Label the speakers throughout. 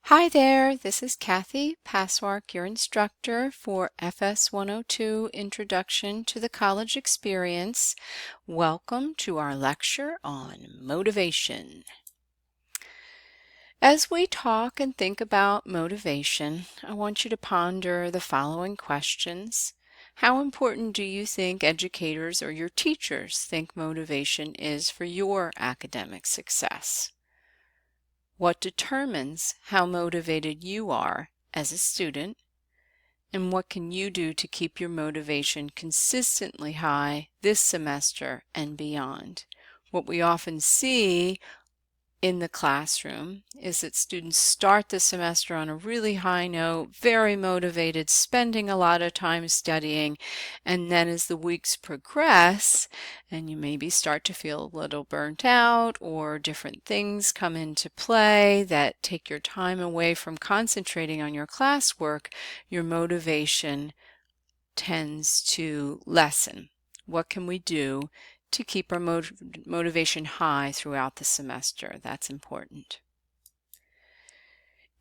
Speaker 1: Hi there, this is Kathy Passwark, your instructor for FS 102 Introduction to the College Experience. Welcome to our lecture on motivation. As we talk and think about motivation, I want you to ponder the following questions. How important do you think educators or your teachers think motivation is for your academic success? What determines how motivated you are as a student, and what can you do to keep your motivation consistently high this semester and beyond? What we often see in the classroom is that students start the semester on a really high note, very motivated, spending a lot of time studying, and then as the weeks progress and you maybe start to feel a little burnt out or different things come into play that take your time away from concentrating on your classwork, your motivation tends to lessen. What can we do to keep our motivation high throughout the semester? That's important.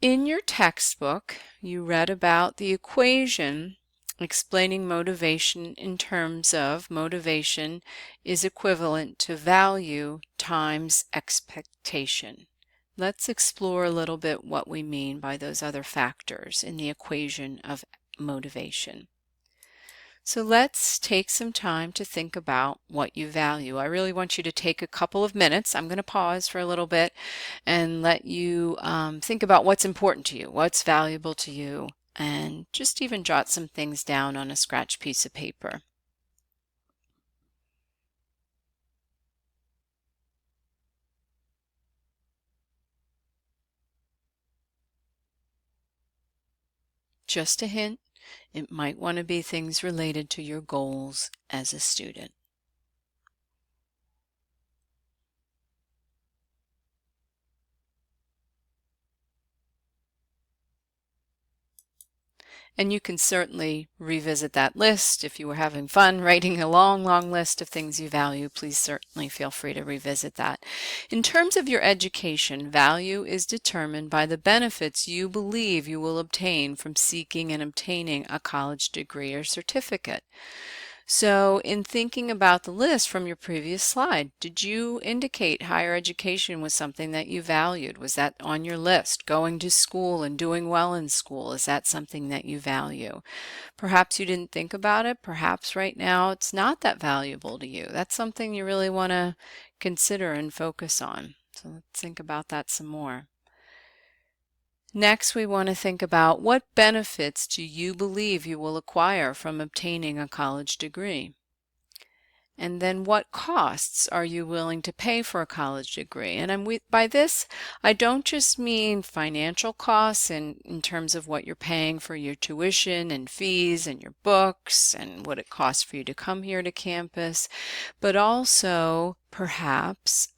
Speaker 1: In your textbook, you read about the equation explaining motivation in terms of motivation is equivalent to value times expectation. Let's explore a little bit what we mean by those other factors in the equation of motivation. So let's take some time to think about what you value. I really want you to take a couple of minutes. I'm going to pause for a little bit and let you think about what's important to you, what's valuable to you, and just even jot some things down on a scratch piece of paper. Just a hint, it might want to be things related to your goals as a student. And you can certainly revisit that list if you were having fun writing a long list of things you value. Please certainly feel free to revisit that. In terms of your education, value is determined by the benefits you believe you will obtain from seeking and obtaining a college degree or certificate. So in thinking about the list from your previous slide, did you indicate higher education was something that you valued? Was that on your list? Going to school and doing well in school, is that something that you value? Perhaps you didn't think about it. Perhaps right now it's not that valuable to you. That's something you really want to consider and focus on. So let's think about that some more. Next, we want to think about what benefits do you believe you will acquire from obtaining a college degree? And then what costs are you willing to pay for a college degree? And by this, I don't just mean financial costs in terms of what you're paying for your tuition and fees and your books and what it costs for you to come here to campus, but also perhaps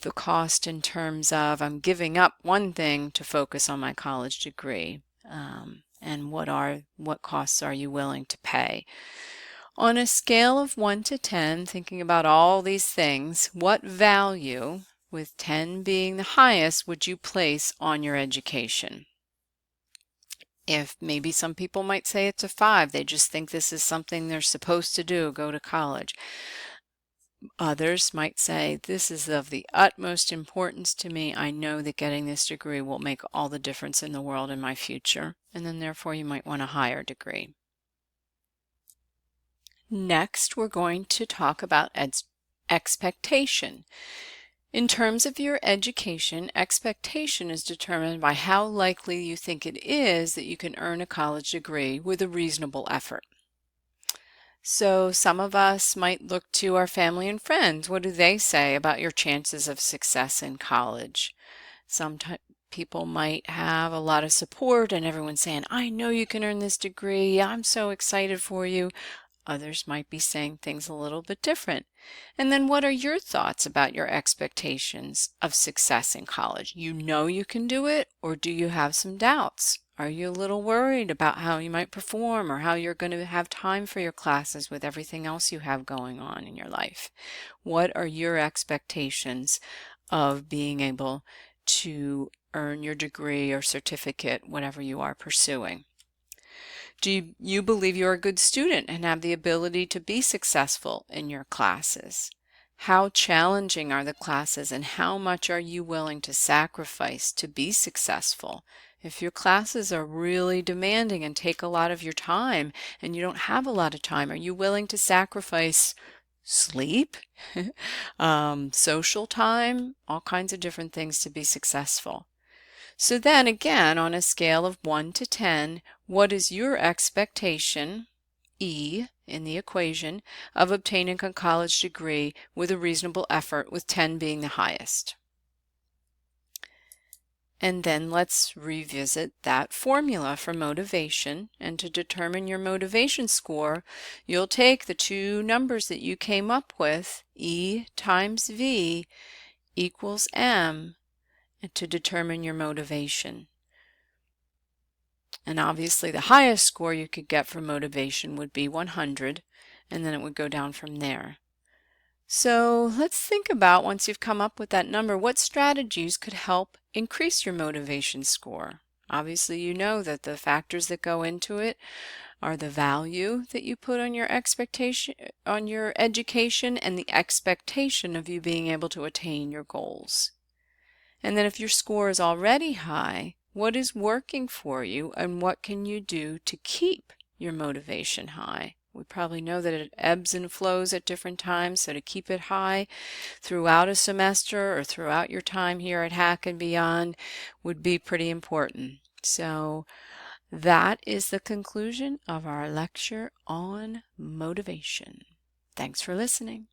Speaker 1: the cost in terms of I'm giving up one thing to focus on my college degree. And what costs are you willing to pay? On a scale of 1 to 10, thinking about all these things, what value, with 10 being the highest, would you place on your education? If maybe some people might say it's a 5, they just think this is something they're supposed to do, go to college. Others might say, this is of the utmost importance to me. I know that getting this degree will make all the difference in the world in my future. And then therefore you might want a higher degree. Next, we're going to talk about expectation. In terms of your education, expectation is determined by how likely you think it is that you can earn a college degree with a reasonable effort. So some of us might look to our family and friends. What do they say about your chances of success in college? Some people might have a lot of support and everyone's saying, I know you can earn this degree. I'm so excited for you. Others might be saying things a little bit different. And then what are your thoughts about your expectations of success in college? You know you can do it, or do you have some doubts? Are you a little worried about how you might perform or how you're going to have time for your classes with everything else you have going on in your life? What are your expectations of being able to earn your degree or certificate, whatever you are pursuing. Do you believe you're a good student and have the ability to be successful in your classes? How challenging are the classes, and how much are you willing to sacrifice to be successful? If your classes are really demanding and take a lot of your time and you don't have a lot of time, are you willing to sacrifice sleep, social time, all kinds of different things to be successful? So then again, on a scale of 1 to 10, what is your expectation, E in the equation, of obtaining a college degree with a reasonable effort, with 10 being the highest? And then let's revisit that formula for motivation. And to determine your motivation score, you'll take the two numbers that you came up with, E times V equals M, to determine your motivation. And obviously the highest score you could get for motivation would be 100, and then it would go down from there. So let's think about, once you've come up with that number, what strategies could help increase your motivation score. Obviously you know that the factors that go into it are the value that you put on your expectation, on your education, and the expectation of you being able to attain your goals. And then if your score is already high, what is working for you and what can you do to keep your motivation high? We probably know that it ebbs and flows at different times, so to keep it high throughout a semester or throughout your time here at HACC and beyond would be pretty important. So that is the conclusion of our lecture on motivation. Thanks for listening.